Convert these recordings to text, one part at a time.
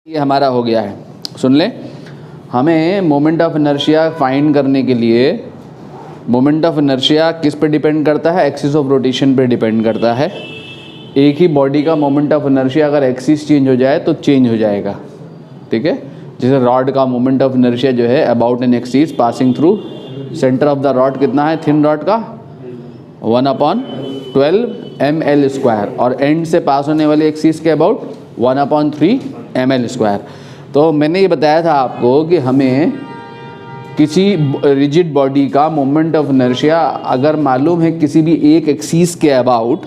ये हमारा हो गया है। सुन ले, हमें मोमेंट ऑफ इनर्शिया फाइंड करने के लिए मोमेंट ऑफ इनर्शिया किस पे डिपेंड करता है? एक्सिस ऑफ रोटेशन पे डिपेंड करता है। एक ही बॉडी का मोमेंट ऑफ इनर्शिया अगर एक्सिस चेंज हो जाए तो चेंज हो जाएगा, ठीक है। जैसे रॉड का मोमेंट ऑफ इनर्शिया जो है about an axis passing through centre of the rod कितना है थिन रॉड का 1/12 ml², और एंड से पास होने वाले एक्सिस के अबाउट 1/3 ml²। तो मैंने ये बताया था आपको कि हमें किसी रिजिड बॉडी का मोमेंट ऑफ इनर्शिया अगर मालूम है किसी भी एक एक्सिस के अबाउट,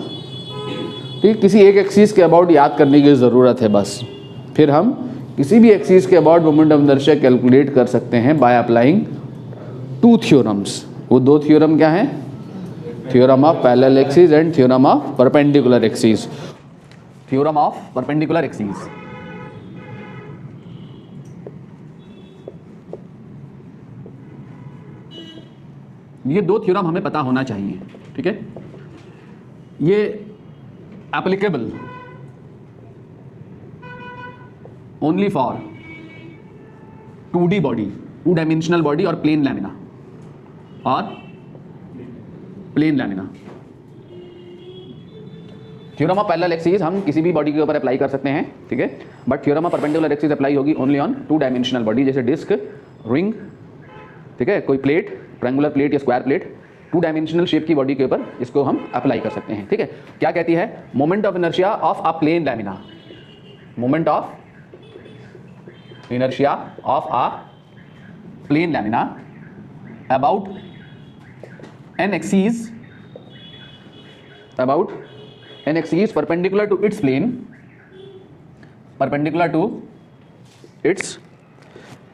ठीक, किसी एक एक्सिस के अबाउट याद करने की ज़रूरत है बस। फिर हम किसी भी एक्सिस के about moment of inertia calculate कर सकते हैं बाय अप्लाइंग 2 थ्योरम्स। वो 2 थ्योरम क्या हैं? Theorem of parallel axis and theorem of perpendicular axis. Theorem of perpendicular axis, ये 2 थ्योरम हमें पता होना चाहिए, ठीक है। ये applicable only for 2D body, 2 dimensional body और plane lamina theorem of parallel axis हम किसी भी बॉडी के ऊपर अप्लाई कर सकते हैं, ठीक है। But theorem of perpendicular axis apply होगी ओनली ऑन 2 डायमेंशनल बॉडी, जैसे डिस्क, रिंग, ठीक है, कोई प्लेट, ट्रायंगुलर प्लेट या स्क्वायर प्लेट, 2 डायमेंशनल शेप की बॉडी के ऊपर इसको हम अप्लाई कर सकते हैं, ठीक है। क्या कहती है? Moment of inertia of a plane lamina, moment of inertia of a plane lamina about an axis perpendicular to its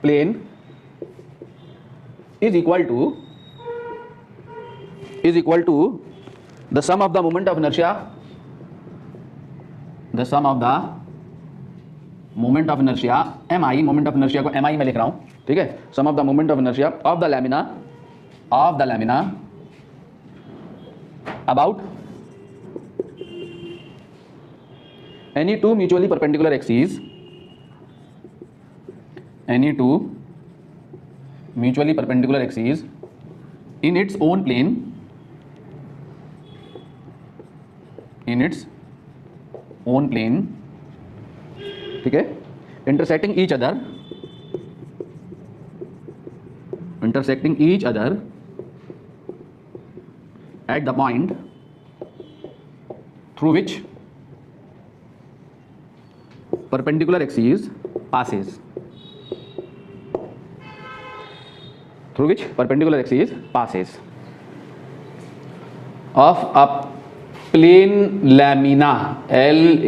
plane, is equal to the sum of the moment of inertia, mi, moment of inertia को mi में लिख रहा हूं, ठीक है। sum of the moment of inertia of the lamina about any two mutually perpendicular axes in its own plane ठीक है, intersecting each other at the point through which perpendicular axis passes, of a plane lamina, LAMINAE।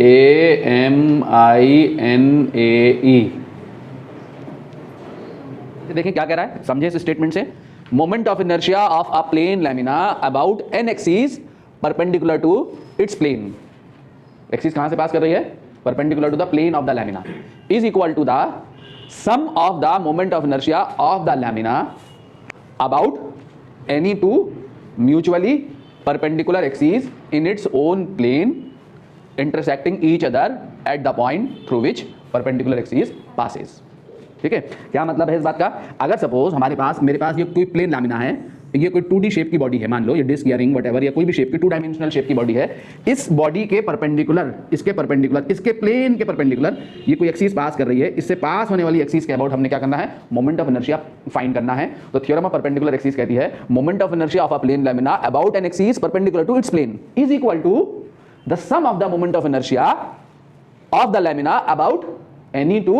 देखिए क्या कह रहा है, समझे इस statement से। Moment of inertia of a plane lamina about an axis perpendicular to its plane. Axis कहां से पास कर रही है? perpendicular to the plane of the lamina, is equal to the sum of the moment of inertia of the lamina about any two mutually perpendicular axes in its own plane intersecting each other at the point through which perpendicular axis passes। ठीक है, क्या मतलब है इस बात का? अगर suppose मेरे पास ये कोई प्लेन लामिना है, ये कोई 2D शेप की बॉडी है, मान लो ये डिस्क या रिंग वटेवर या कोई भी शेप की 2 डायमेंशनल शेप की बॉडी है। इस बॉडी के परपेंडिकुलर, इसके प्लेन के परपेंडिकुलर ये कोई एक्सिस पास कर रही है। इससे पास होने वाली एक्सिस के अबाउट हमने क्या करना है? मोमेंट ऑफ इनर्शिया फाइंड करना है। तो थ्योरम ऑफ परपेंडिकुलर एक्सिस कहती है moment of inertia of a plane lamina about an axis perpendicular to its plane is equal to the sum of the moment of inertia of the lamina about any two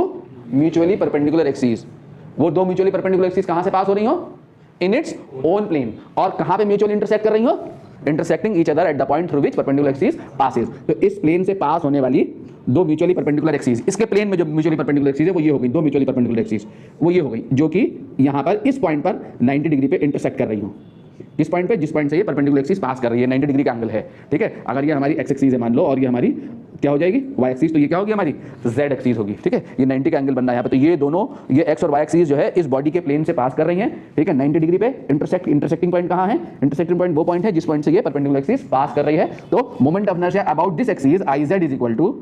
mutually perpendicular axis. वो 2 mutually perpendicular axis कहां से पास हो रही हो? In its own plane. और कहां पे mutually intersect कर रही हो? Intersecting each other at the point through which perpendicular axis passes. तो इस प्लेन से पास होने वाली 2 म्यूचुअली परपेंडिकुलर एक्सिस, इसके प्लेन में जो म्यूचुअली परपेंडिकुलर एक्सिस है वो ये हो गई, 2 म्यूचुअली परपेंडिकुलर एक्सिस वो ये हो गई, जो कि यहां पर इस पॉइंट पर 90 डिग्री पे इंटरसेक्ट कर रही हो। किस पॉइंट पे? जिस पॉइंट से ये परपेंडिकुलर एक्सिस पास कर रही है, 90 डिग्री का एंगल है, ठीक है। अगर ये हमारी एक्स एक्सिस है मान लो, और ये हमारी क्या हो जाएगी? Y axis. तो ये क्या होगी? हमारी जेड एक्सिस होगी, ठीक है। ये 90 का एंगल बन रहा है यहाँ पे। तो ये दोनों, ये एक्स और वाई एक्सिस जो है इस बॉडी के प्लेन से पास कर रही हैं, ठीक है। 90 डिग्री पे इंटरसेक्टिंग पॉइंट कहाँ है? इंटरसेक्टिंग पॉइंट वो पॉइंट है जिस पॉइंट से ये परपेंडिकुलर एक्सिस पास कर रही है। तो moment of inertia about this axis I Z is equal to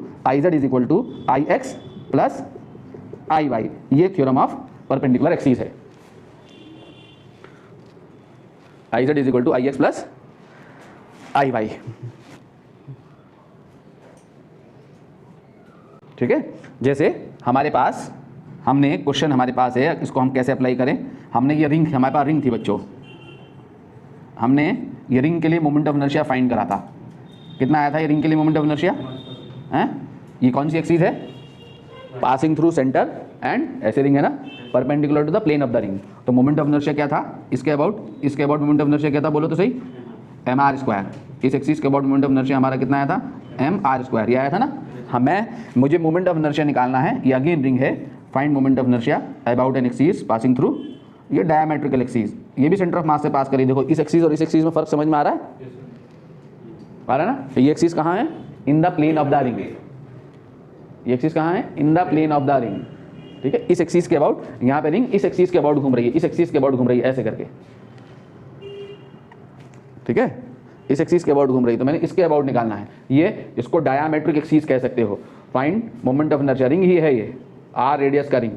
I X plus I Y, ये थ्योरम ऑफ परपेंडिकुलर एक्सिस है। I Z is equal to I X plus I Y, ठीक है। जैसे हमारे पास हमने क्वेश्चन हमारे पास है, इसको हम कैसे अप्लाई करें। हमने ये रिंग, हमारे पास रिंग थी बच्चों, हमने ये रिंग के लिए मोमेंट ऑफ इनर्शिया फाइंड करा था। कितना आया था ये रिंग के लिए मोमेंट ऑफ इनर्शिया हैं? ये कौन सी एक्सिस है? पासिंग थ्रू सेंटर एंड, ऐसे रिंग है ना, perpendicular to the plane of the ring. तो मोमेंट ऑफ इनर्शिया क्या था इसके अबाउट मोमेंट ऑफ इनर्शिया क्या था, बोलो तो सही, एम आर स्क्वायर। इस एक्सिस के अबाउट मोमेंट ऑफ इनर्शिया हमारा कितना आया था, एम आर स्क्वायर, ये आया था ना। मुझे मोमेंट ऑफ इनर्शिया निकालना है, ये अगेन रिंग है, find moment of inertia about an axis passing through, ये डायमेट्रिकल एक्सिस, ये भी सेंटर ऑफ मास से पास करी। देखो इस एक्सिस और इस एक्सिस में फर्क समझ में आ रहा है? आ रहा है ना। ये एक्सिस कहाँ है? In the plane of the ring. ये एक्सिस कहाँ है? In the plane of the ring, ठीक है। इस एक्सिस के अबाउट, यहाँ पे रिंग इस एक्सिस के अबाउट घूम रही है, इस एक्सिस के अबाउट घूम रही है, ऐसे करके, ठीक है। इस एक्सिस के अबाउट घूम रही है, तो मैंने इसके अबाउट निकालना है। ये इसको डायमेट्रिक एक्सिस कह सकते हो। Find moment of inertia, ring ही है ये, आर रेडियस का रिंग,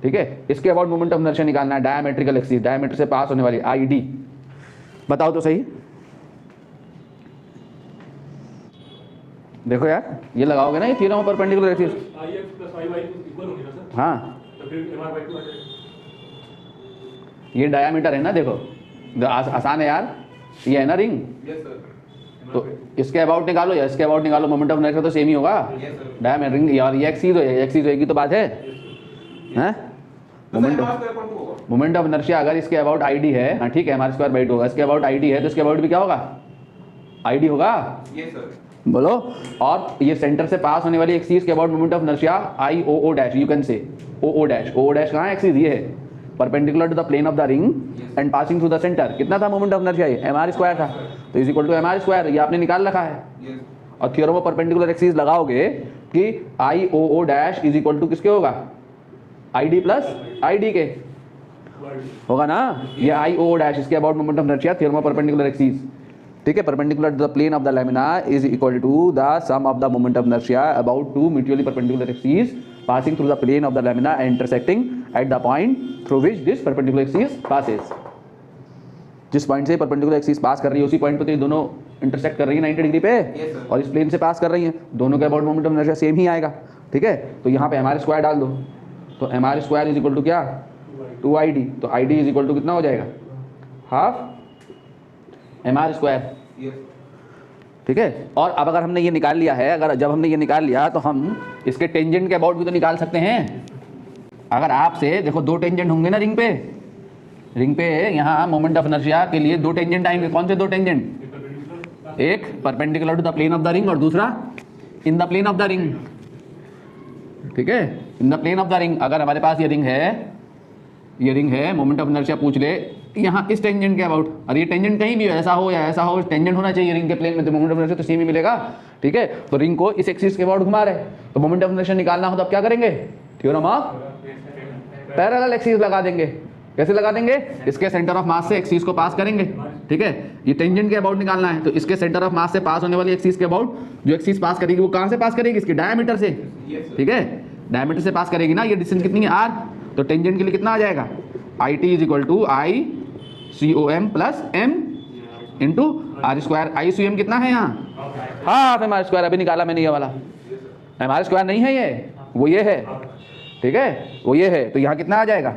ठीक है। इसके अबाउट मोमेंट ऑफ इनर्शिया निकालना है, डायमेट्रिकल एक्सिस, डायमेट्रिक से पास होने वाली आई डी। बताओ तो सही। देखो यार, ये लगाओगे ना, ये थ्योरम ऑफ परपेंडिकुलर एक्सिस, हाँ, ये डायमीटर है ना, देखो आसान है यार, ये है ना रिंग, तो इसके अबाउट निकालो या इसके अबाउट निकालो, मोमेंट ऑफ इनर्शिया तो सेम ही होगा। डायमीटर रिंग यार, ये एक्सिस होएगी तो बात है, हैं? मोमेंट ऑफ इनर्शिया अगर इसके अबाउट आई डी है, हाँ ठीक है, हमारे स्क्वायर बाई 2 होगा, इसके अबाउट आई डी है तो इसके अबाउट भी क्या होगा, आई डी होगा, बोलो। और ये सेंटर से पास होने वाली एक्सिस के about moment of inertia I O O dash, you can say O O dash कहाँ है एक्सिस, ये है, perpendicular to the plane of the ring and passing through the centre. कितना था मोमेंट ऑफ इनर्शिया? ये M R square था, तो is equal to M R square, ये आपने निकाल रखा है। और थ्योरम ऑफ परपेंडिकुलर एक्सिस लगाओगे कि I O O dash is equal to किसके होगा, I D plus I D के होगा ना। ये आई ओ डैश, इसके about moment of inertia, theorem of perpendicular axis, ठीक है। Perpendicular to the plane of the lamina is equal to the sum of the moment of inertia about two mutually perpendicular axis passing through the plane of the lamina and intersecting at the point through which this perpendicular axis passes. जिस point से perpendicular axis pass कर रही है उसी point पे तो ये दोनों इंटरसेक्ट कर रही है 90 डिग्री पे, और इस प्लेन से पास कर रही है, दोनों के about moment of inertia same ही आएगा, ठीक है। तो यहाँ पे एम आर स्क्वायर डाल दो, तो M R square is equal to क्या, 2ID, तो ID इज इक्वल टू कितना हो जाएगा, हाफ एम आर स्क्वायर, ठीक है। और अब अगर हमने ये निकाल लिया है, अगर जब हमने ये निकाल लिया तो हम इसके टेंजेंट के अबाउट भी तो निकाल सकते हैं। अगर आपसे देखो दो टेंजेंट होंगे ना रिंग पे यहाँ मोमेंट ऑफ इनर्शिया के लिए दो टेंजेंट आएंगे। कौन से दो टेंजेंट? एक perpendicular to the plane of the ring और दूसरा in the plane of the ring, ठीक है, in the plane of the ring. अगर हमारे पास ये रिंग है, मोमेंट ऑफ इनर्शिया पूछ ले यहाँ इस टेंजेंट के अबाउट, और ये टेंजेंट कहीं भी ऐसा हो या ऐसा हो, टेंजेंट होना चाहिए रिंग के प्लेन में, तो मोमेंट ऑफ इनर्शिया तो सेम ही मिलेगा, ठीक है। तो रिंग को इस एक्सिस के अबाउट घुमा रहे, तो मोमेंट ऑफ इनर्शिया निकालना हो तो अब क्या करेंगे, थ्योरम ऑफ पैरेलल एक्सिस लगा देंगे। कैसे लगा देंगे? इसके सेंटर ऑफ मास से एक्सिस को पास करेंगे, ठीक है। ये टेंजेंट के अबाउट निकालना है, तो इसके सेंटर ऑफ मास से पास होने वाली एक्सिस के अबाउट जो एक्सिस पास करेगी वो कहाँ से पास करेगी, इसके डायमीटर से, ठीक है, डायमीटर से पास करेगी ना। ये डिस्टेंस कितनी है, r, तो टेंजेंट के लिए कितना आ जाएगा, I T is equal to I C O M plus M into R square. I C M कितना है यहाँ, हाफ एम आर स्क्वायर, अभी निकाला मैंने ये वाला, एम आर स्क्वायर नहीं है ये, वो ये है, ठीक है, वो ये है। तो यहाँ कितना आ जाएगा,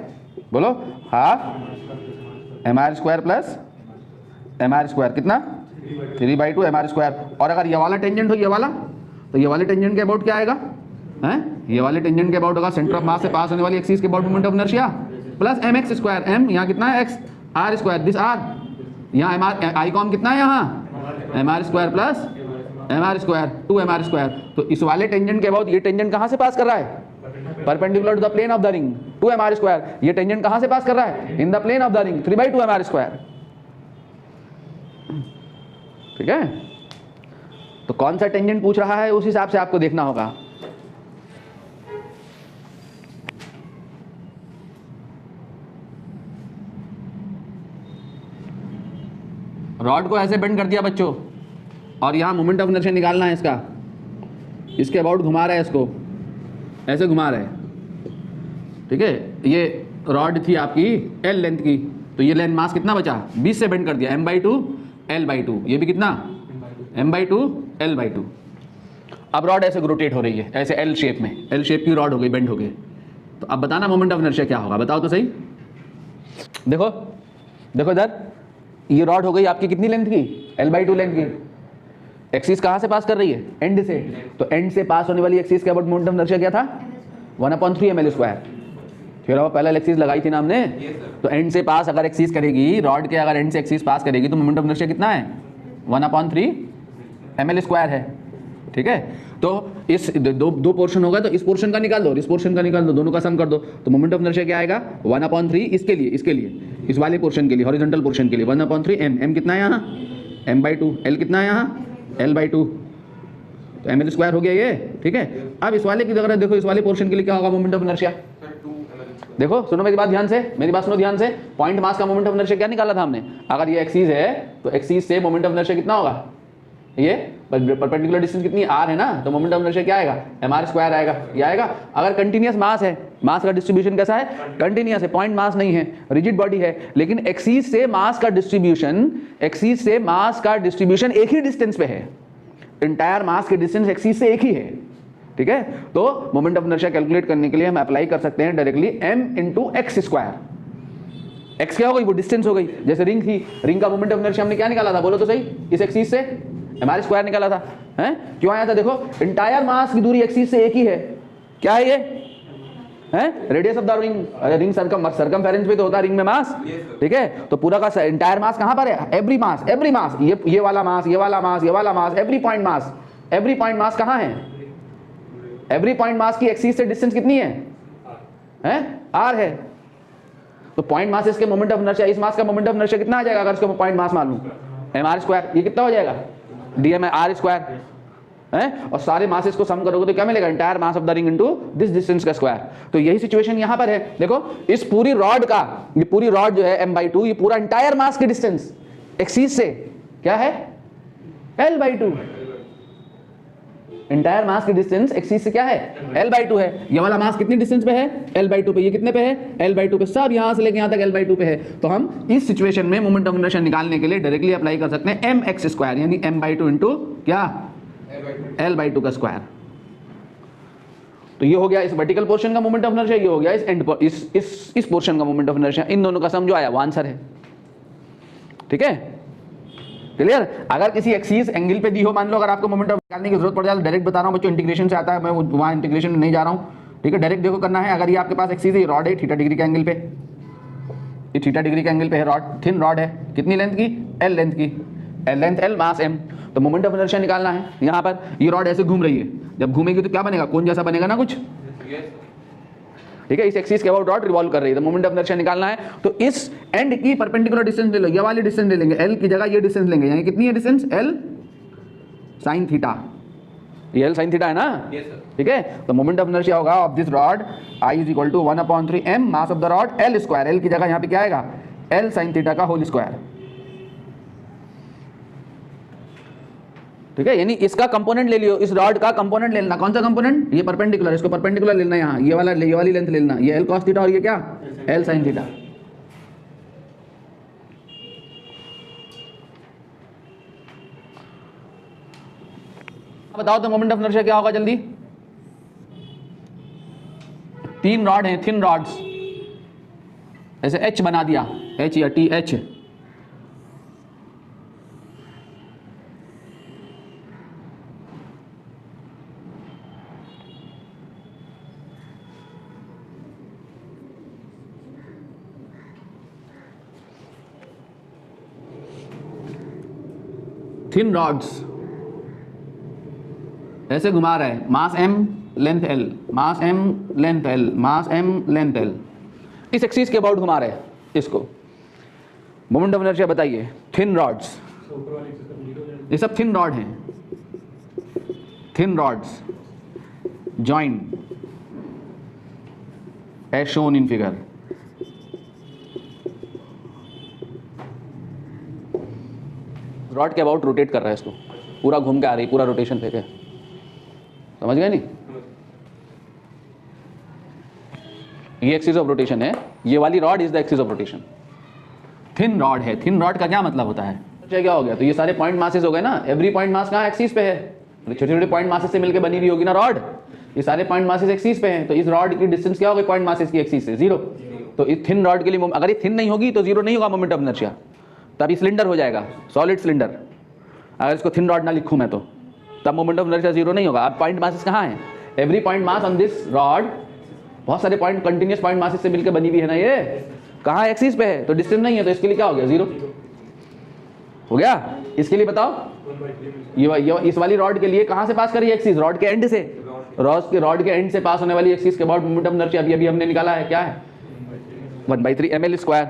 बोलो, half M R square plus M R square, कितना 3/2 एम आर स्क्वायर। और अगर ये वाला टेंजेंट हो, ये वाला, तो ये वाले टेंजेंट के अबाउट क्या आएगा, हैं, ये वाले टेंजेंट के अबाउट होगा सेंटर ऑफ मास से पास होने वाली एक्सिस के about moment of inertia plus M X square, M यहाँ कितना है, X, R square, this R, यहाँ एम आर, आई कॉम कितना है यहाँ, M R square plus M R square 2 M R square. तो इस वाले टेंजेंट के अबाउट ये टेंजेंट कहाँ से पास कर रहा है, perpendicular to the plane of the ring, 2 M R square. ये टेंजेंट कहाँ से पास कर रहा है, in the plane of the ring, 3/2 M R square, ठीक है। तो कौन सा टेंजेंट पूछ रहा है उस हिसाब से आपको देखना होगा। रॉड को ऐसे बेंड कर दिया बच्चों, और यहाँ मोमेंट ऑफ इनर्शिया निकालना है इसका, इसके अबाउट घुमा रहा है, इसको ऐसे घुमा रहा है, ठीक है, ये रॉड थी आपकी L लेंथ की, तो ये लेंथ मास कितना बचा, 20 से बेंड कर दिया, m/2 L/2, ये भी कितना m/2 L/2। अब रॉड ऐसे रोटेट हो रही है, ऐसे L शेप में, L शेप की रॉड हो गई, बेंड हो गई। तो अब बताना मोमेंट ऑफ इनर्शिया क्या होगा, बताओ तो सही। देखो देखो इधर, ये रॉड हो गई आपकी कितनी लेंथ की, L/2 लेंथ की। एक्सिस कहाँ से पास कर रही है, एंड से, तो एंड से पास होने वाली एक्सिस के अबाउट मोमेंट ऑफ इनर्शिया क्या था, 1/3 ml²। फिर वो पहले एक्सिस लगाई थी ना हमने, तो एंड से पास अगर एक्सिस करेगी, रॉड के अगर एंड से एक्सिस पास करेगी तो मोमेंट ऑफ इनर्शिया कितना है, 1/3 ml² है। ठीक है, तो इस दो पोर्शन होगा, तो इस पोर्शन का निकाल दो और इस पोर्शन का निकाल दो, दोनों का सम कर दो, तो मोमेंट ऑफ इनर्शिया क्या आएगा, 1/3 इसके लिए इस वाले पोर्शन के लिए, हॉरिजॉन्टल पोर्शन के लिए 1/3 m कितना है यहाँ, m/2, l कितना है यहाँ, L/2, तो ml² हो गया ये। ठीक है, अब इस वाले की जगह देखो, इस वाले पोर्शन के लिए क्या होगा मोमेंट ऑफ इनर्शिया, देखो सुनो मेरी बात ध्यान से, मेरी बात सुनो ध्यान से। पॉइंट मास का मोमेंट ऑफ इनर्शिया क्या निकाला था हमने, अगर ये एक्सिस है तो एक्सिस से मोमेंट ऑफ इनर्शिया कितना होगा, ये परपेंडिकुलर डिस्टेंस कितनी r है ना, तो मोमेंट ऑफ इनर्शिया क्या आएगा, mr² आएगा, ये आएगा। अगर कंटिन्यूअस मास है, मास का डिस्ट्रीब्यूशन कैसा है, कंटिन्यूअस है, पॉइंट मास नहीं है, रिजिड बॉडी है, लेकिन एक्सिस से मास का डिस्ट्रीब्यूशन, एक्सिस से मास का डिस्ट्रीब्यूशन एक ही डिस्टेंस पे है, इंटायर मास के डिस्टेंस एक्सिस से एक ही है। ठीक है, तो मोमेंट ऑफ इनर्शिया कैलकुलेट करने के लिए हम अप्लाई कर सकते हैं डायरेक्टली m × x²। x क्या हो गई, वो डिस्टेंस हो गई, जैसे रिंग थी, रिंग का मोमेंट ऑफ इनर्शिया हमने क्या निकाला था, बोलो तो सही, इस एक्सिस से mr² निकाला था, हैं क्यों आया था, देखो इंटायर मास की दूरी एक्सिस से एक ही है, क्या है ये, हैं radius of the ring, ring circumference पे तो होता है रिंग में मास। ठीक है, तो पूरा का इंटायर मास कहां पर है, एवरी मास, ये वाला मास, ये वाला मास, ये वाला मास, एवरी पॉइंट मास कहां है, एवरी पॉइंट मास की एक्सिस से डिस्टेंस कितनी है, r है, तो पॉइंट मास इसके मोमेंट ऑफ इनर्शिया, इस मास का मोमेंट ऑफ इनर्शिया कितना आ जाएगा, अगर इसको पॉइंट मास मान लूं, mr², ये कितना हो जाएगा, dmr², है, और सारे मासेस को सम करोगे तो क्या मिलेगा, entire mass of the ring into this distance का स्क्वायर। तो यही सिचुएशन यहां पर है, देखो इस पूरी रॉड का, ये पूरी रॉड जो है m/2, ये पूरा इंटायर मास की डिस्टेंस एक्सिस से क्या है, L/2, इंटायर मास की डिस्टेंस एक्सिस से क्या है, L/2 है। ये वाला मास कितनी डिस्टेंस पे है, L/2 पे, ये कितने पे है, L/2 पे, सब यहां से लेके यहां तक L/2 पे है। तो हम इस सिचुएशन में मोमेंट ऑफ इनर्शिया निकालने के लिए डायरेक्टली अप्लाई कर सकते हैं mx², यानी m/2 इंटू क्या, L/2 का स्क्वायर। तो ये हो गया इस वर्टिकल पोर्शन का मोमेंट ऑफ इनर्शिया, ये हो गया इस एंड इस पोर्शन का मोमेंट ऑफ इनर्शिया, इन दोनों का सम जो आया वो आंसर है। ठीक है, क्लियर। अगर किसी एक्सिस एंगल पे दी हो, मान लो अगर आपको मोमेंट ऑफ निकालने की जरूरत पड़ जाए, डायरेक्ट बता रहा हूं बच्चों, इंटीग्रेशन से आता है, मैं वहां इंटीग्रेशन नहीं जा रहा हूं। ठीक है, डायरेक्ट देखो करना है। अगर ये आपके पास एक्सिस है, रॉड है थीटा डिग्री के एंगल पे, ये थीटा डिग्री के एंगल पे है रॉड, थिन रॉड है, कितनी लेंथ की, L लेंथ की, L length L mass m, तो मोमेंट ऑफ इनर्शिया निकालना है। यहाँ पर ये रॉड ऐसे घूम रही है, जब घूमेगी तो क्या बनेगा, कोन जैसा बनेगा ना कुछ। ठीक है, इस एक्सिस के अबाउट रॉड रिवॉल्व कर रही है, तो मोमेंट ऑफ इनर्शिया निकालना है। तो इस एंड की परपेंडिकुलर डिस्टेंस ले लो, ये वाली डिस्टेंस ले लेंगे, L की जगह ये डिस्टेंस लेंगे, यानी कितनी है डिस्टेंस, L sin थीटा, ये L sin थीटा है ना। ठीक है, तो मोमेंट ऑफ इनर्शिया होगा of this rod I = 1/3 m mass of the rod L², L की जगह यहाँ पे क्या आएगा, L sin थीटा का होल स्क्वायर। ठीक है, यानी इसका कंपोनेंट ले लियो, इस रॉड का कंपोनेंट ले लेना। कौन सा कंपोनेंट, ये परपेंडिकुलर, इसको परपेंडिकुलर लेना, यहाँ ये वाली लेंथ ले लेना, ये L cos थीटा और ये क्या, L sin थीटा। बताओ तो मोमेंट ऑफ इनर्शिया क्या होगा जल्दी। 3 रॉड हैं, थिन रॉड्स, ऐसे H बना दिया, H या TH, थिन रॉड्स ऐसे घुमा रहे हैं, mass m length L, mass m length L, mass m length L, इस एक्सिस के अबाउट घुमा रहे हैं इसको। मोमेंट ऑफ इनर्शिया बताइए, थिन रॉड्स, ये सब थिन रॉड हैं, thin rods joint as shown in figure. Rod के अबाउट रोटेट कर रहा है इसको, पूरा घूम के आ रही, पूरा रोटेशन पे, समझ गए नहीं। ये एक्सिस ऑफ रोटेशन है, ये वाली rod is the axis of rotation. Thin rod है, थिन रॉड का क्या मतलब होता है, क्या हो गया, तो ये सारे पॉइंट मासेस हो गए ना, एवरी पॉइंट मास कहाँ एक्सिस पे है, छोटे छोटे पॉइंट मासेस से मिलकर बनी हुई होगी ना रॉड, ये सारे पॉइंट मासेस एक्सिस पे हैं, तो इस रॉड की डिस्टेंस क्या होगी पॉइंट मासेस की एक्सिस से, 0। तो इस थिन रॉड के लिए अगर ये थिन नहीं होगी तो 0 नहीं होगा मोमेंट ऑफ इनर्शिया, तब ये सिलेंडर हो जाएगा, सॉलिड सिलेंडर। अगर इसको थिन रॉड ना लिखूं मैं तो तब मोमेंट ऑफ इनर्शिया 0 नहीं होगा। अब पॉइंट मासेस कहाँ हैं, every point mass on this rod, बहुत सारे पॉइंट कंटिन्यूस पॉइंट मासेस से मिलकर बनी हुई है ना, ये कहाँ एक्सिस पे है, तो डिस्टेंस नहीं है, तो इसके लिए क्या हो गया 0 हो गया। इसके लिए बताओ, ये इस वाली रॉड के लिए कहाँ से पास करी एक्सिस, रॉड के एंड से, रॉड के एंड से पास होने वाली एक्सिस के अबाउट मोमेंट ऑफ इनर्शिया अभी हमने निकाला है, क्या है 1/3 ml²।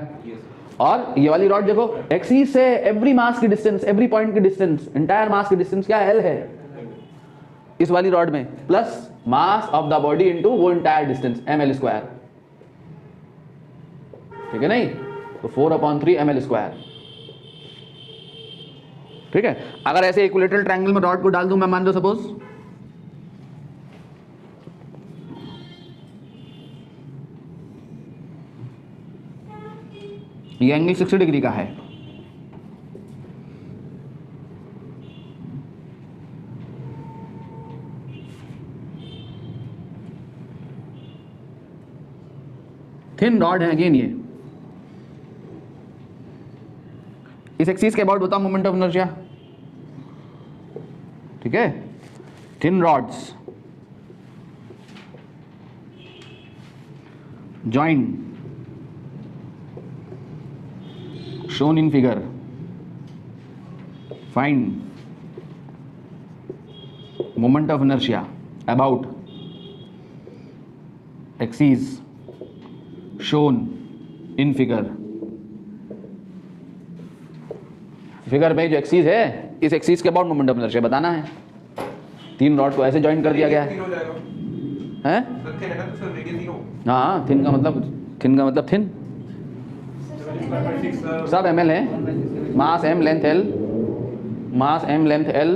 और ये वाली रॉड देखो, एक्सिस से एवरी मास की डिस्टेंस, एवरी पॉइंट की डिस्टेंस, एंटायर मास की डिस्टेंस क्या है, L है इस वाली रॉड में, plus mass of the body into वो एंटायर डिस्टेंस ml², ठीक है नहीं, तो 4/3 ml², ठीक है। अगर ऐसे इक्विलेटरल ट्रायंगल में रॉड को डाल दूं मैं, मान लो सपोज ये एंगल 60 डिग्री का है, थिन रॉड है अगेन, ये इस एक्सिस के अबाउट बताओ मोमेंट ऑफ इनर्शिया, ठीक है। Thin rods joint shown in figure, find moment of inertia about axis shown in figure। Figure में जो एक्सिस है, इस एक्सिस के अबाउट मोमेंट ऑफ इनर्शिया बताना है। तीन रॉड को ऐसे ज्वाइन कर दिया गया है, हाँ, थिन का मतलब थिन, सब ml है, मास m length l, mass m length l,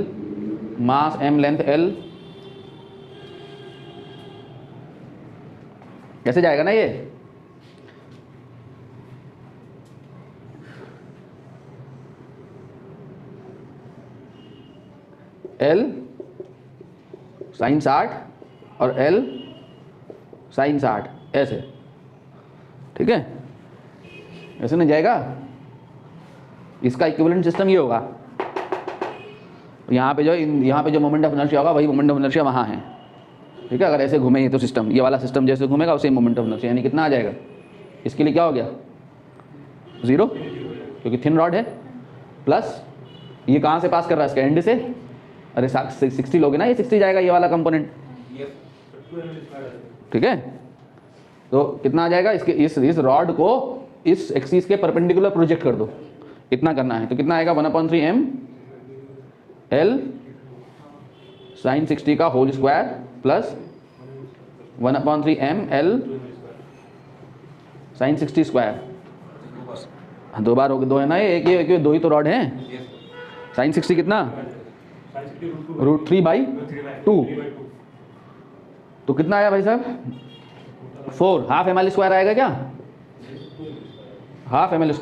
mass m length l, कैसे जाएगा ना ये, L sin 60 और L sin 60, ऐसे, ठीक है, ऐसे नहीं जाएगा। इसका इक्विवेलेंट सिस्टम ये होगा, यहाँ पे जो मोमेंट ऑफ इनर्शिया होगा वही मोमेंट ऑफ इनर्शिया वहाँ है, ठीक है। अगर ऐसे घूमे ये तो सिस्टम, ये वाला सिस्टम जैसे घूमेगा उसे मोमेंट ऑफ इनर्शिया, यानी कितना आ जाएगा, इसके लिए क्या हो गया 0, क्योंकि थिन रॉड है, प्लस ये कहाँ से पास कर रहा है, इसके एंड से, अरे 60 लोगे ना, ये 60 जाएगा ये वाला कंपोनेंट, ठीक है। तो कितना आ जाएगा, इसके इस रॉड को इस एक्सिस के परपेंडिकुलर प्रोजेक्ट कर दो, इतना करना है, तो कितना आएगा 1/3 m L sin 60 का whole square plus 1/3 m L sin 60 square. दो बार हो गए, दो है ना ये, एक दो ही तो रॉड हैं। sin 60 कितना, √3/2, तो कितना आया भाई साहब 4, हाफ ml² आएगा क्या, हाफ ml²,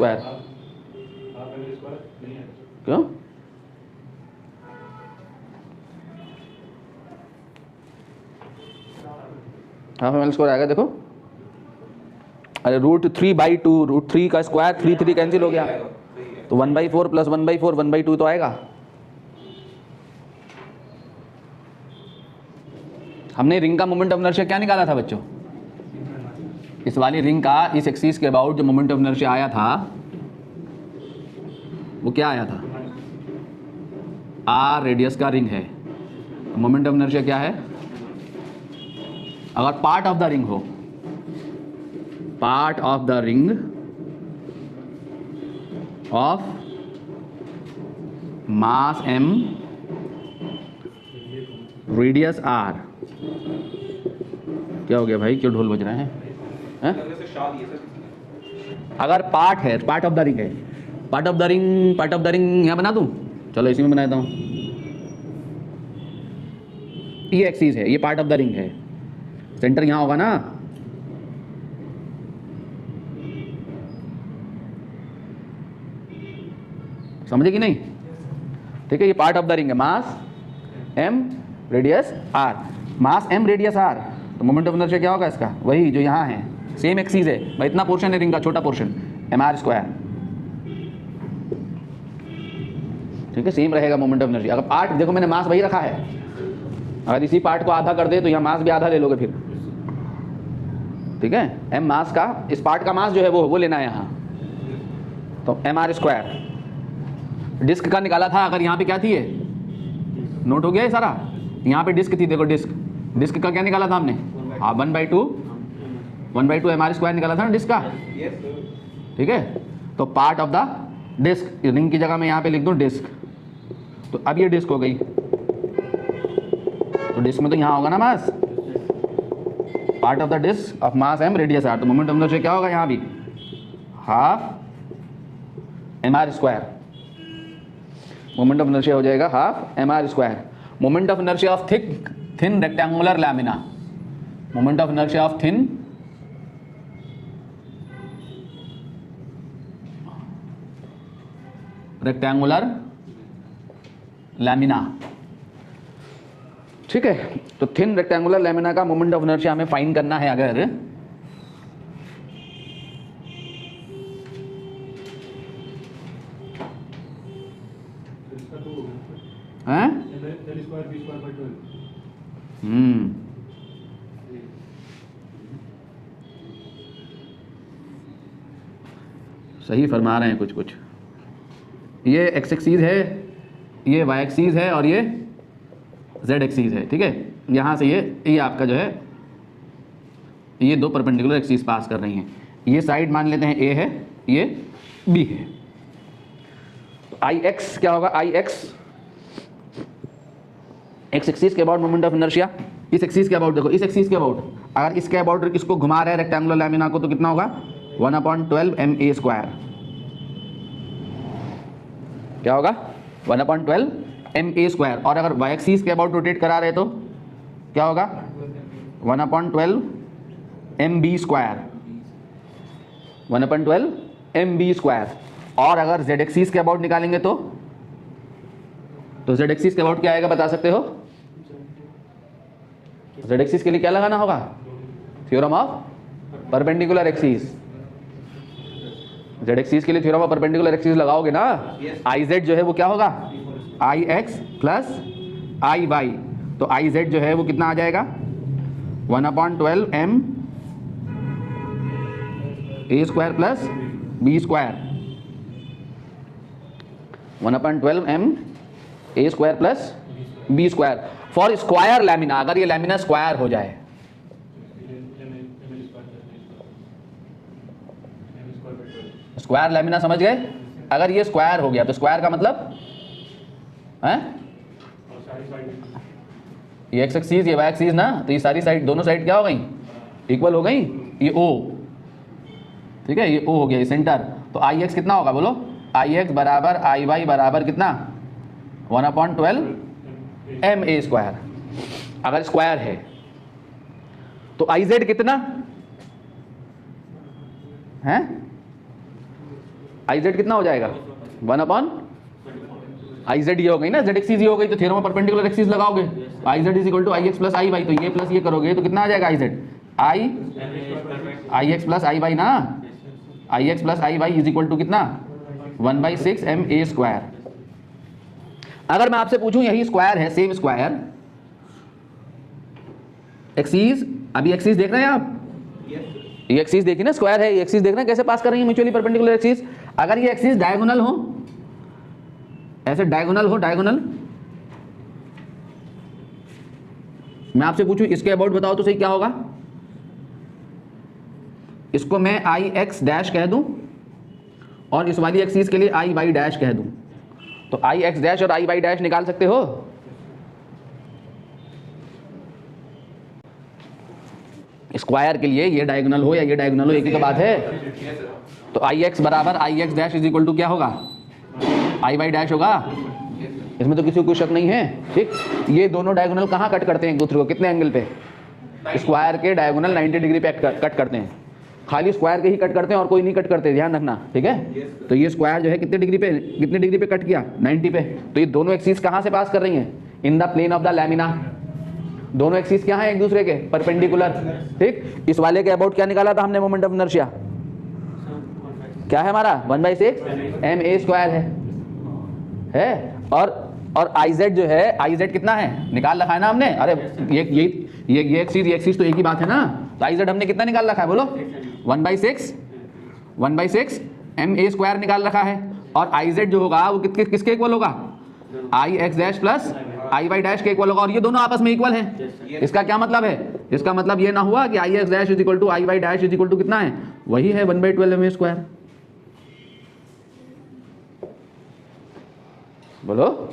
क्यों, हाफ ml² आएगा, देखो, अरे √3/2, √3 का स्क्वायर 3 कैंसिल हो गया, तो 1/4 प्लस 1/4 1/2 तो आएगा। हमने रिंग का मोमेंट ऑफ इनर्शिया क्या निकाला था बच्चों, इस वाली रिंग का इस एक्सिस के अबाउट जो मोमेंट ऑफ इनर्शिया आया था वो क्या आया था, r रेडियस का रिंग है, मोमेंट ऑफ इनर्शिया क्या है, अगर पार्ट ऑफ द रिंग हो, part of the ring of mass m radius r, क्या हो गया भाई, क्यों ढोल बज रहे हैं? अगर पार्ट है, पार्ट ऑफ द रिंग है, पार्ट ऑफ द रिंग यहाँ बना दूं, चलो इसी में बना देता हूँ, ये एक्सिस है, ये पार्ट ऑफ द रिंग है, सेंटर यहाँ होगा ना, समझे कि नहीं? ठीक है, ये पार्ट ऑफ द रिंग है, मास m रेडियस r, मास m रेडियस r, तो मोमेंट ऑफ इनर्शिया क्या होगा इसका? वही जो यहाँ है, सेम एक्सीज है भाई, इतना पोर्शन है रिंग का, छोटा पोर्शन mr², ठीक है, सेम रहेगा मोमेंट ऑफ इनर्शिया। अगर पार्ट देखो मैंने मास वही रखा है, अगर इसी पार्ट को आधा कर दे तो यहाँ मास भी आधा ले लोगे फिर, ठीक है। m मास का, इस पार्ट का मास जो है वो लेना है यहाँ, तो mr²। डिस्क का निकाला था, अगर यहाँ पे क्या थी ये, नोट हो गया ये सारा, यहाँ पे डिस्क थी, देखो डिस्क का क्या निकाला था हमने? हाँ 1/2 mr² निकाला था ना डिस्क का, ठीक है। तो part of the disc, ring की जगह मैं यहाँ पे लिख दूँ डिस्क, तो अब ये डिस्क हो गई, तो डिस्क में तो यहाँ होगा ना mass, part of the disc of mass m radius r, तो मोमेंट ऑफ इनर्शिया क्या होगा यहाँ भी? Half mr², moment of inertia हो जाएगा half mr²। Moment of inertia of thin rectangular lamina, moment of inertia of thin rectangular lamina, ठीक है। तो थिन रेक्टेंगुलर लैमिना का मोमेंट ऑफ इनर्शिया हमें फाइंड करना है। अगर सही फरमा रहे हैं कुछ। ये एक्स एक्सीज है, ये वाई एक्सीज है और ये जेड एक्सीज है, ठीक है। यहाँ से ये आपका जो है, ये दो परपेंडिकुलर एक्सीज पास कर रही हैं। ये साइड मान लेते हैं ए है, ये बी है। तो आई एक्स क्या होगा? आई एक्स एक्सीज के अबाउट मोमेंट ऑफ इनर्शिया, इस एक्सीज के अबाउट, देखो इस एक्सीज के अबाउट, अगर इसके अबाउट इसको घुमा रहे हैं रेक्टेंगुलर लैमिना को, तो कितना होगा? 1/12 ma²। क्या होगा? 1/12 ma²। और अगर वाई एक्सीज के अबाउट रोटेट करा रहे तो क्या होगा? 1/12 mb², 1/12 mb²। और अगर जेड एक्सीज के अबाउट निकालेंगे तो जेड एक्सीज के अबाउट क्या आएगा, बता सकते हो? जेड एक्सीज के लिए क्या लगाना होगा? Theorem of perpendicular axes. Z axes के लिए थ्योरम ऑफ परपेंडिकुलर एक्सीज लगाओगे ना, आई जेड जो है वो क्या होगा? आई एक्स प्लस आई वाई। तो आई जेड जो है वो कितना आ जाएगा? 1/12 ma² plus b², 1/12 ma² plus b²। For square lamina, अगर ये लैमिना स्क्वायर हो जाए, स्क्वायर लैमिना समझ गए? अगर ये स्क्वायर हो गया तो स्क्वायर का मतलब है ये एक्स एक्सीज, ये वाई एक्सीज ना, तो ये सारी साइड, दोनों साइड क्या हो गई? इक्वल हो गई। ये ओ, ठीक है, ये ओ हो गया, ये सेंटर। तो आई एक्स कितना होगा बोलो? आई एक्स बराबर आई वाई बराबर कितना? 1/12 ma²। अगर स्क्वायर है तो आई जेड कितना है? आई जेड कितना हो जाएगा? 1/, आई जेड ये हो गई ना, जेड एक्सीज ये हो गई, तो थ्योरम ऑफ परपेंडिकुलर एक्सीज लगाओगे, I Z is equal to I X plus I Y. तो ये प्लस ये करोगे तो कितना आ जाएगा? I Z I X plus I Y ना, I X plus I Y is equal to कितना? 1/6 ma²। अगर मैं आपसे पूछूं यही स्क्वायर है, सेम स्क्वायर एक्सीज, अभी एक्सीज देख रहे हैं आप? ये एक्सीज देखी ना, स्क्वायर है, ये एक्सीज देख रहे हैं कैसे पास कर रही है म्यूचुअली परपेंडिकुलर एक्सीज। अगर ये एक्सीज डायगोनल हो, ऐसे डायगोनल हो, डायगोनल, मैं आपसे पूछूं इसके अबाउट बताओ तो सही क्या होगा? इसको मैं आई एक्स डैश कह दूं और इस वाली एक्सीज के लिए आई वाई डैश कह दूं, तो आई एक्स डैश और आई वाई डैश निकाल सकते हो? स्क्वायर के लिए ये डायगोनल हो या ये डायगोनल हो, एक ही तो बात है। तो आई एक्स बराबर I X dash is equal to क्या होगा? आई वाई डैश होगा। इसमें तो किसी को शक नहीं है, ठीक। ये दोनों डायगोनल कहाँ कट करते हैं एक दूसरे को? कितने एंगल पे? स्क्वायर के डायगोनल 90 डिग्री पे कट करते हैं। खाली स्क्वायर के ही कट करते हैं और कोई नहीं कट करते, ध्यान रखना, ठीक है। तो ये स्क्वायर जो है कितने डिग्री पे कट किया, 90 पे। तो ये दोनों एक्सिस कहाँ से पास कर रही हैं, in the plane of the lamina. दोनों एक्सिस क्या है एक दूसरे के, परपेंडिकुलर, ठीक। इस वाले के अबाउट क्या निकाला था हमने मोमेंट ऑफ इनर्शिया, क्या है हमारा 1/6 ma² है। और iz जो है, iz कितना है निकाल रखा है ना हमने, अरे ये एक्सिस तो एक ही बात है ना। तो iz हमने कितना निकाल रखा है बोलो, 1/6 ma² निकाल रखा है। और iz जो होगा वो किसके इक्वल होगा, ix' प्लस iy' के इक्वल होगा। और ये दोनों आपस में इक्वल हैं। इसका क्या मतलब है, इसका मतलब ये ना हुआ कि ix' is equal to iy' is equal to कितना है, वही है 1/12 ma²। बोलो,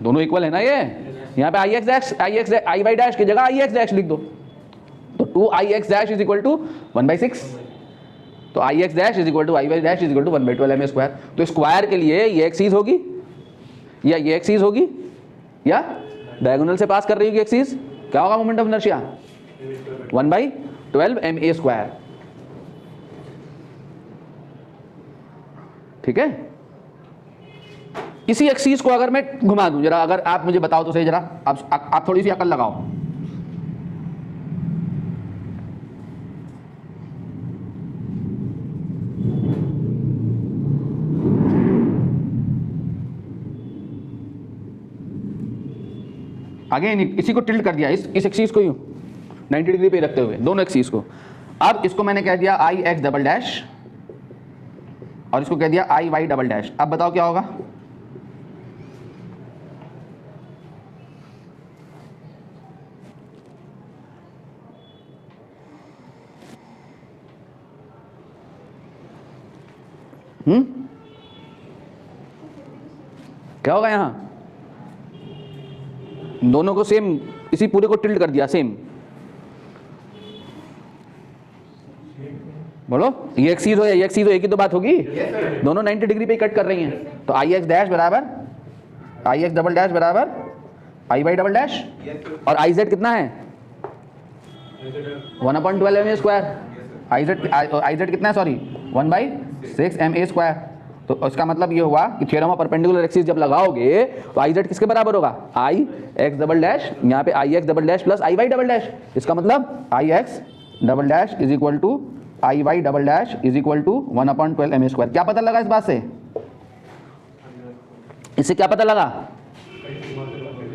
दोनों इक्वल है ना ये। यहाँ पे iy' की जगह ix' लिख दो, तो 2ix' इज इक्वल टू 1/6। तो ix' is equal to iy' is equal to 1/12 ma²। तो स्क्वायर के लिए ये एक्सिस होगी या ये एक्सिस होगी या डायगोनल से पास कर रही होगी एक्सिस, क्या होगा मोमेंट ऑफ इनर्शिया 1/12 ma², ठीक है। इसी एक्सिस को अगर मैं घुमा दूं जरा, अगर आप मुझे बताओ तो सही जरा, आप थोड़ी सी अकल लगाओ। आगे इसी को टिल्ट कर दिया, इस एक्सिस को यूं 90 डिग्री पे रखते हुए दोनों एक्सिस को। अब इसको मैंने कह दिया ix'' और इसको कह दिया iy''। अब बताओ क्या होगा, क्या होगा, यहां दोनों को सेम, इसी पूरे को टिल्ट कर दिया सेम। बोलो, ये एक्सिस हो या ये एक्सिस हो, एक ही तो बात होगी। दोनों 90 डिग्री पे कट कर रही हैं। तो ix' बराबर ix" बराबर iy'। और iz कितना है 1/12 ma²। iz कितना है, सॉरी 1/6 ma²। तो इसका मतलब ये हुआ कि थ्योरम ऑफ परपेंडिकुलर एक्सिस जब लगाओगे तो iz किसके बराबर होगा, ix'', यहाँ पे ix'' प्लस iy''। इसका मतलब ix'' is equal to iy'' is equal to 1/12 ma²। क्या पता लगा इस बात से, इससे क्या पता लगा,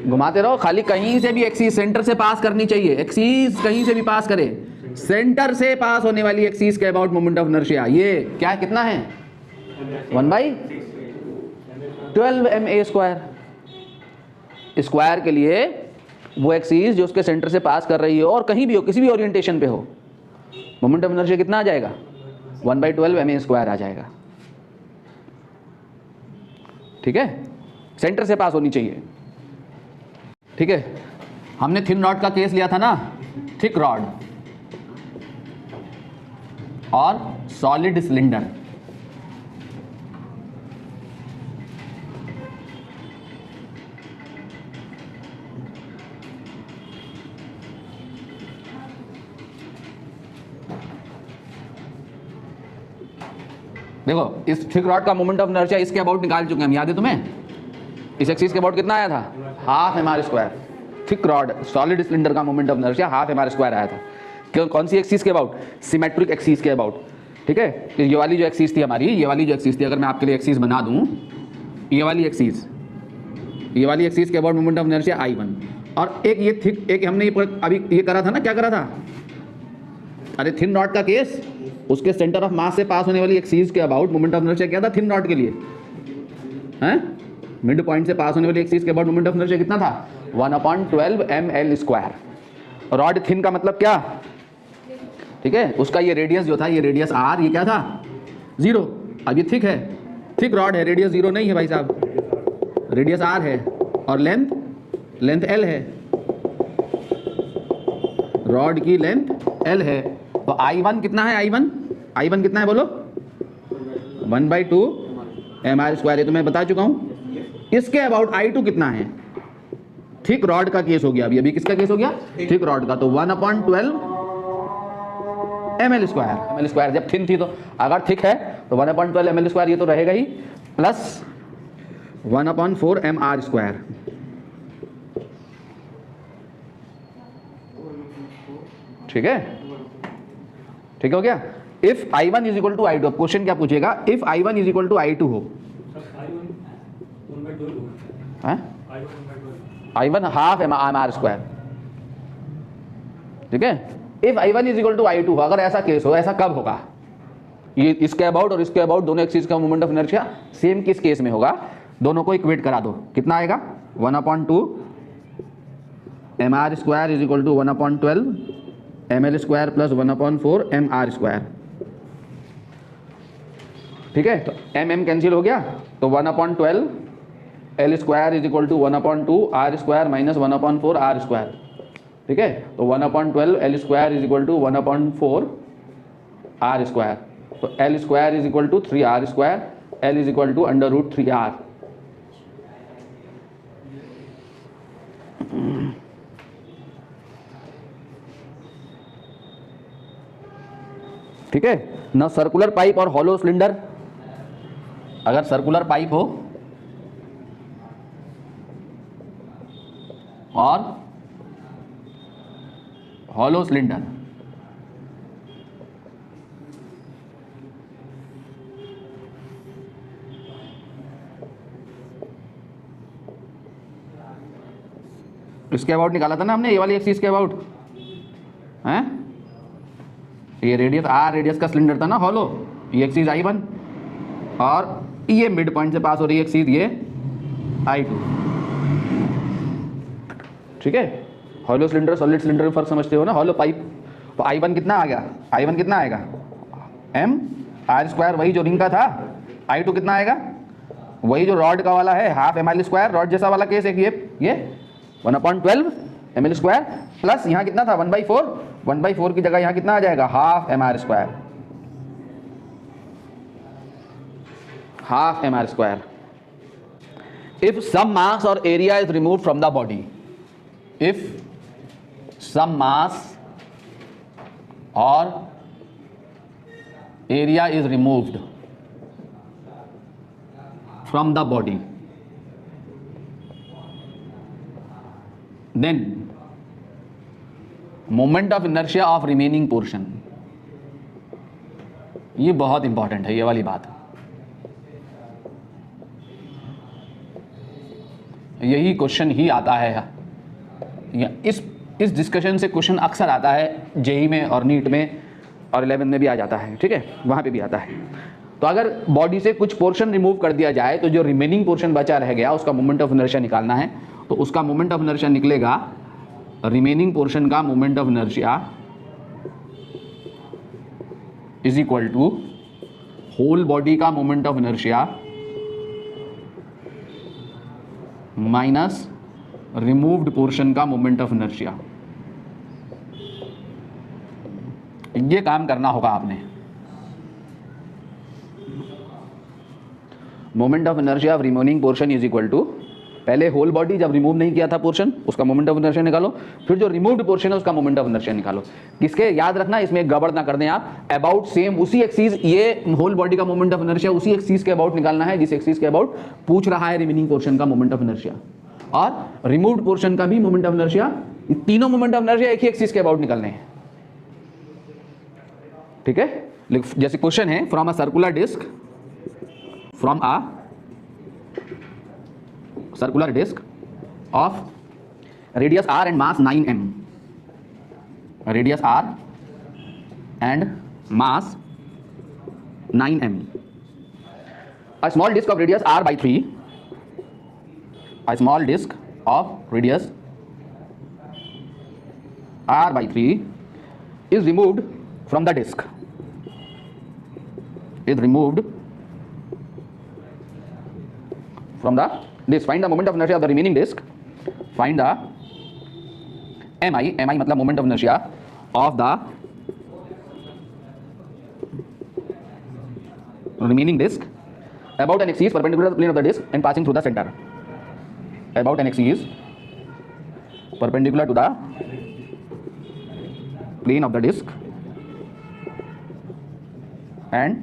घुमाते रहो खाली, कहीं से भी एक्सिस सेंटर से पास करनी चाहिए। एक्सिस कहीं से भी पास करे, सेंटर से पास होने वाली एक्सिस के अबाउट मोमेंट ऑफ इनर्शिया ये क्या कितना है 1/12 ma²। स्क्वायर के लिए वो एक्सिस जो उसके सेंटर से पास कर रही हो और कहीं भी हो, किसी भी ओरिएंटेशन पे हो, मोमेंट ऑफ इनर्शिया कितना आ जाएगा 1/12 ma² आ जाएगा, ठीक है। सेंटर से पास होनी चाहिए, ठीक है। हमने थिन रॉड का केस लिया था ना, थिक रॉड और सॉलिड सिलेंडर। देखो, इस थिक रॉड का मोमेंट ऑफ इनर्शिया इसके अबाउट निकाल चुके हैं हम, याद है तुम्हें। इस एक्सिस के अबाउट कितना आया था, half mr²। Thick rod solid cylinder का moment of inertia half mr² आया था। क्यों, कौन सी एक्सिस के अबाउट, सिमेट्रिक एक्सिस के अबाउट, ठीक है। ये वाली जो एक्सिस थी हमारी, ये वाली जो एक्सिस थी, अगर मैं आपके लिए एक्सिस बना दूं, ये वाली एक्सिस के about moment of inertia I1। और एक ये थिक, एक हमने अभी ये करा था ना, क्या करा था, अरे थिन रॉड का केस, उसके सेंटर ऑफ मास से पास होने वाली एक्सिस के अबाउट मोमेंट ऑफ इनर्शिया क्या था थिन रॉड के लिए, हैं, मिड पॉइंट से पास होने वाली एक्सिस के अबाउट मोमेंट ऑफ इनर्शिया कितना था 1/12 ml²। रॉड थिन का मतलब क्या, ठीक है, उसका ये रेडियस जो था, ये रेडियस r, ये क्या था 0। अब ये थिक है, थिक रॉड है, रेडियस 0 नहीं है भाई साहब, रेडियस r है और लेंथ l है, रॉड की लेंथ l है। तो I1 कितना है, I1 कितना है बोलो 1/2 mr², ये तो मैं बता चुका हूँ। इसके अबाउट I2 कितना है, थिक रॉड का केस हो गया, अभी किसका केस हो गया, थिक रॉड का। तो 1/12 ml स्क्वायर जब थिन थी, तो अगर थिक है तो 1/12 ml स्क्वायर ये तो रहेगा ही, प्लस 1/4 mr स्क्वायर। ठीक है, ठीक हो गया। If I1 is equal to I2, अब क्वेश्चन क्या पूछेगा, if I1 is equal to I2 हो, I1 हाफ mr स्क्वायर। ठीक है, if I1 is equal to I2 हो, अगर ऐसा केस हो, ऐसा कब होगा, ये इसके अबाउट और इसके अबाउट दोनों एक्सिस का मोमेंट ऑफ इनर्शिया सेम किस केस में होगा, दोनों को इक्वेट करा दो, कितना आएगा 1/2 mr square is equal to 1/12 ml square plus 1/4 mr square. ठीक है, तो mm कैंसिल हो गया, तो 1/12 l square is equal to 1/2 r square minus 1/4 r square. ठीक है, तो 1/12 l square is equal to 1/4 r square, तो l square is equal to 3r square, l is equal to √3r। ठीक है ना, सर्कुलर पाइप और hollow cylinder, अगर circular pipe हो और हॉलो सिलेंडर, इसके अबाउट निकाला था ना हमने, ये वाली एक्सिस के अबाउट हैं, ये रेडियस आर रेडियस का सिलेंडर था ना हॉलो, ये एक्सिस I1 और ये मिड पॉइंट से पास हो रही है एक्सिस ये I2। ठीक है, हॉलो सिलेंडर सॉलिड सिलेंडर में फर्क समझते हो ना, हॉलो पाइप, तो I1 कितना आ गया, I1 कितना आएगा m r स्क्वायर, वही जो रिंग का था, I2 कितना आएगा, वही जो रॉड का वाला है, हाफ ml स्क्वायर, रॉड जैसा वाला केस है, ये 1/12 ml स्क्वायर प्लस यहाँ कितना था 1/4 की जगह यहाँ कितना आ जाएगा, half mr square, half mr square. If some mass or area is remove from the body, if some mass or area is removed from the body, then moment of inertia of remaining portion, ये बहुत important है ये वाली बात, यही question ही आता है या इस डिस्कशन से क्वेश्चन अक्सर आता है जेई में और नीट में और 11 में भी आ जाता है। ठीक है, वहाँ पे भी आता है। तो अगर बॉडी से कुछ पोर्शन रिमूव कर दिया जाए तो जो रिमेनिंग पोर्शन बचा रह गया उसका मोमेंट ऑफ इनर्शिया निकालना है, तो उसका मोमेंट ऑफ इनर्शिया निकलेगा रिमेनिंग पोर्शन का moment of inertia is equal to whole body का moment of inertia minus removed portion का मोमेंट ऑफ इनर्शिया। ये काम करना होगा आपने। Moment of inertia of remaining portion is equal to, पहले होल बॉडी जब रिमूव नहीं किया था पोर्शन उसका मोमेंट ऑफ इनर्शिया निकालो, फिर जो रिमूव्ड पोर्शन है उसका मोमेंट ऑफ इनर्शिया निकालो। किसके, याद रखना इसमें गड़बड़ ना कर दें आप, अबाउट सेम उसी एक्सिस, ये होल बॉडी का मोमेंट ऑफ इनर्शिया उसी एक्सिस के अबाउट निकालना है जिस एक्सिस के अबाउट पूछ रहा है रिमेनिंग पोर्शन का मोमेंट ऑफ इनर्शिया, और रिमूव्ड पोर्शन का भी मोमेंट ऑफ इनर्शिया, तीनों मोमेंट ऑफ इनर्शिया एक ही एक्सिस के अबाउट निकालने हैं। ठीक है, जैसे क्वेश्चन है from a circular disc, from a circular disc of radius r and mass 9 m, radius r and mass 9 m, a small disc of radius r by 3, a small disc of radius r by 3 is removed from the disc, is removed from the disc. Find the moment of inertia of the remaining disc. Find the mi मतलब moment of inertia of the remaining disc about an axis perpendicular to the plane of the disc and passing through the center. About an axis perpendicular to the plane of the disc and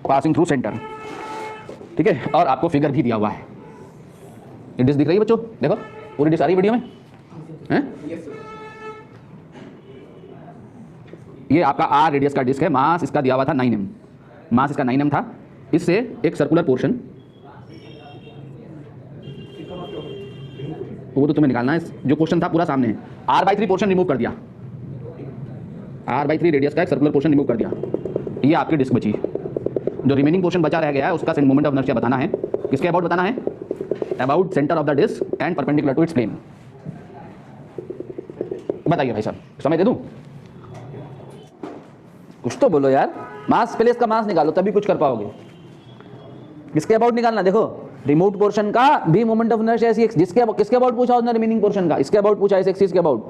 passing through centre. ठीक है, और आपको figure भी दिया हुआ है। ये disc दिख रही है बच्चों, देखो पूरी डिस्क आ रही है वीडियो में हैं? ये आपका आर रेडियस का डिस्क है, मास इसका दिया हुआ था 9m, मास इसका 9m था। इससे एक सर्कुलर पोर्शन, वो तो तुम्हें निकालना है, जो क्वेश्चन था पूरा सामने है। r/3 पोर्शन रिमूव कर दिया, r/3 रेडियस का एक सर्कुलर पोर्शन रिमूव कर दिया, ये आपकी डिस्क बची। जो रिमेनिंग पोर्शन बचा रह गया है उसका मोमेंट ऑफ इनर्शिया बताना है। किसके अबाउट बताना है? About centre of the disc and perpendicular to its plane. बताइए भाई साहब, समय दे दूं? कुछ तो बोलो यार। मास, पहले इसका मास निकालो तभी कुछ कर पाओगे। किसके अबाउट निकालना? देखो रिमूव पोर्शन का भी मोमेंट ऑफ इनर्शिया जिसके किसके अबाउट पूछा उसने? रिमेनिंग पोर्शन का। इसके अबाउट पूछा, इस एक्सिस के about,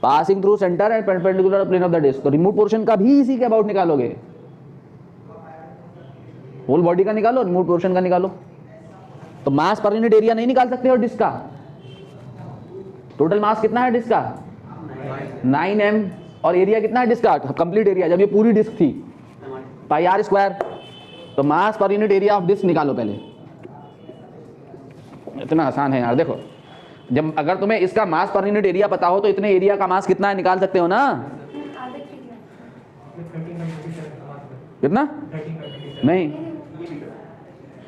passing through centre and perpendicular plane of the disc. तो रिमूव पोर्शन का भी इसी के अबाउट निकालोगे। होल बॉडी का निकालो, रिमूव पोर्शन का निकालो। तो मास पर यूनिट एरिया नहीं निकाल सकते हो डिस्क का। टोटल मास कितना है डिस्क का? 9m। और एरिया कितना है डिस्क का? कंप्लीट एरिया जब ये पूरी डिस्क थी πr²। तो मास per unit area of disc निकालो पहले। इतना आसान है यार। देखो जब अगर तुम्हें इसका मास पर यूनिट एरिया पता हो तो इतने एरिया का मास कितना है निकाल सकते हो ना। कितना? नहीं,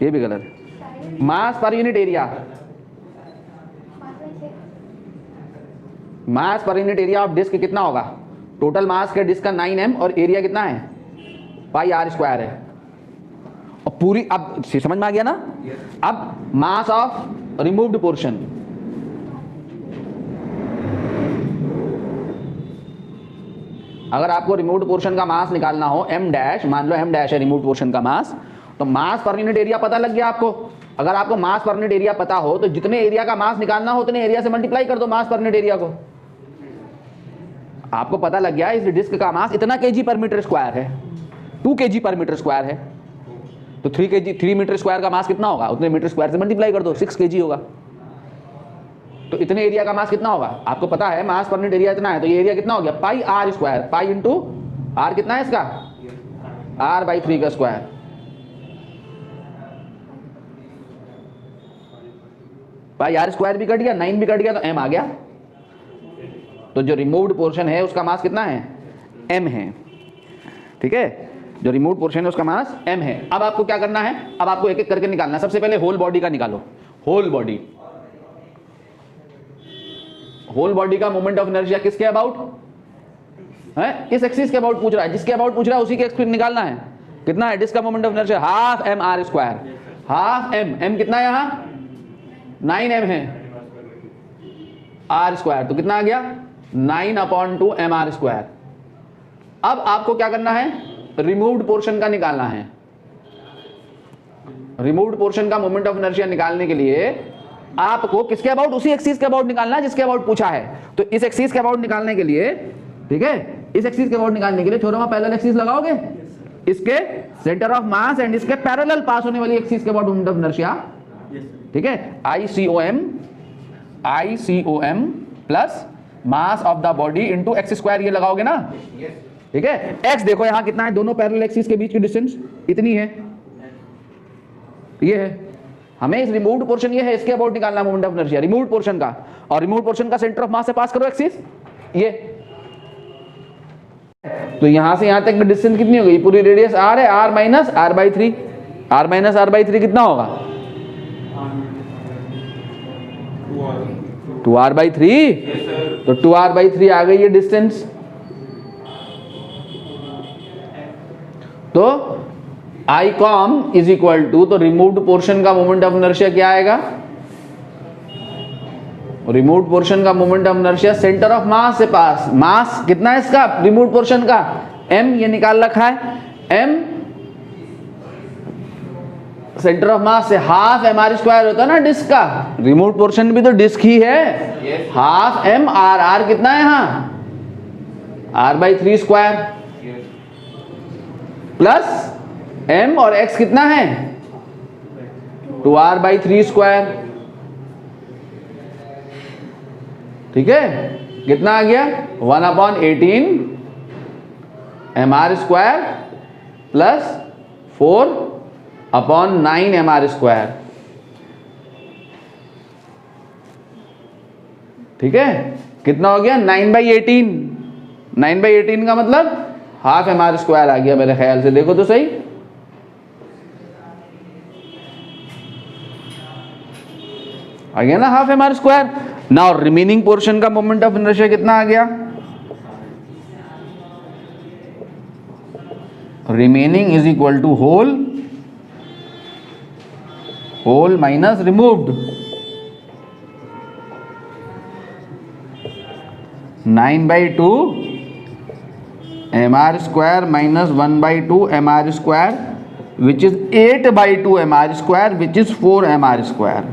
ये भी गलत है। मास per unit area, mass per unit area of disc कितना होगा? टोटल मास के डिस्क का 9m और एरिया कितना है? πr² है। और पूरी, अब समझ में आ गया ना? अब मास ऑफ रिमूव्ड पोर्शन, अगर आपको रिमूव्ड पोर्शन का मास निकालना हो m', मान लो m' है रिमूव्ड पोर्शन का मास, तो मास पर यूनिट एरिया पता लग गया आपको। अगर आपको मास पर यूनिट एरिया पता हो तो जितने एरिया का मास निकालना हो उतने एरिया से मल्टीप्लाई कर दो मास पर यूनिट एरिया को। आपको पता लग गया इस डिस्क का मास इतना kg/m² है, 2 kg/m² है। तो 3 मीटर स्क्वायर का मास कितना होगा? उतने मीटर स्क्वायर से मल्टीप्लाई कर दो, 6 kg होगा। तो इतने एरिया का मास कितना होगा? आपको पता है मास पर यूनिट एरिया इतना है, तो ये एरिया कितना हो गया? πr²। पाई इंटू r कितना है इसका? r/3 का स्क्वायर। πr² भी कट गया, 9 भी कट गया, तो m आ गया। तो जो रिमूव्ड पोर्शन है उसका मास कितना है? m है। ठीक है, जो रिमूव्ड पोर्शन है उसका मास m है। अब आपको क्या करना है? अब आपको एक एक करके निकालना है। सबसे पहले होल बॉडी का निकालो। होल बॉडी, होल बॉडी का मोमेंट ऑफ इनर्शिया किसके अबाउट है? इस एक्सिस के अबाउट पूछ रहा है, जिसके अबाउट पूछ रहा है उसी के एक्सिस निकालना है। कितना है डिस्क का moment of inertia? Half mr²। Half m कितना है? यहाँ 9m है, r², तो कितना आ गया? 9/2 mr²। अब आपको क्या करना है? रिमूव्ड पोर्शन का निकालना है। रिमूव्ड पोर्शन का मोमेंट ऑफ इनर्शिया निकालने के लिए आपको किसके अबाउट? उसी एक्सिस के अबाउट निकालना है जिसके अबाउट पूछा है। तो इस एक्सिस के अबाउट निकालने के लिए, ठीक है, इस एक्सिस के अबाउट निकालने के लिए थ्योरम ऑफ पैरेलल एक्सिस लगाओगे। इसके सेंटर ऑफ मास एंड इसके पैरेलल पास होने वाली एक्सिस के अबाउट मोमेंट ऑफ इनर्शिया, ठीक है, ICOM plus mass of the body into x², ये लगाओगे ना। ठीक है, x देखो यहां कितना है? दोनों पैरेलल एक्सिस के बीच की डिस्टेंस इतनी है, ये है। हमें इस रिमूव्ड पोर्शन ये है, इसके अबाउट निकालना moment of inertia removed portion का। और रिमूव्ड पोर्शन का सेंटर ऑफ मास से पास करो एक्सिस, ये। तो यहां से यहां तक की डिस्टेंस कितनी हो गई? पूरी रेडियस r है, r minus r/3। r minus r/3 कितना होगा? 2r/3। तो 2r/3 आ गई ये डिस्टेंस। तो ICOM इज इक्वल टू, तो रिमूव्ड पोर्शन का मोमेंट ऑफ इनर्शिया क्या आएगा? रिमूव्ड पोर्शन का moment of inertia centre of mass से पास, मास कितना है इसका रिमूव्ड पोर्शन का? m, ये निकाल रखा है। m सेंटर ऑफ मास से हाफ mr² होता है ना डिस्क का। रिमूव्ड पोर्शन भी तो डिस्क ही है। हाफ m r कितना है यहाँ? r/3² प्लस m और x कितना है? 2r/3²। ठीक है, कितना आ गया 1/18 mr² प्लस 4/9 mr²। ठीक है, कितना हो गया 9/18। 9/18 का मतलब हाफ mr² आ गया मेरे ख्याल से, देखो तो सही। आ गया ना half mr²। Now remaining portion का मोमेंट ऑफ इनर्शिया कितना आ गया, remaining is equal to whole minus removed. 9/2 mr² minus 1/2 mr² which is 8/2 mr² which is 4 mr²।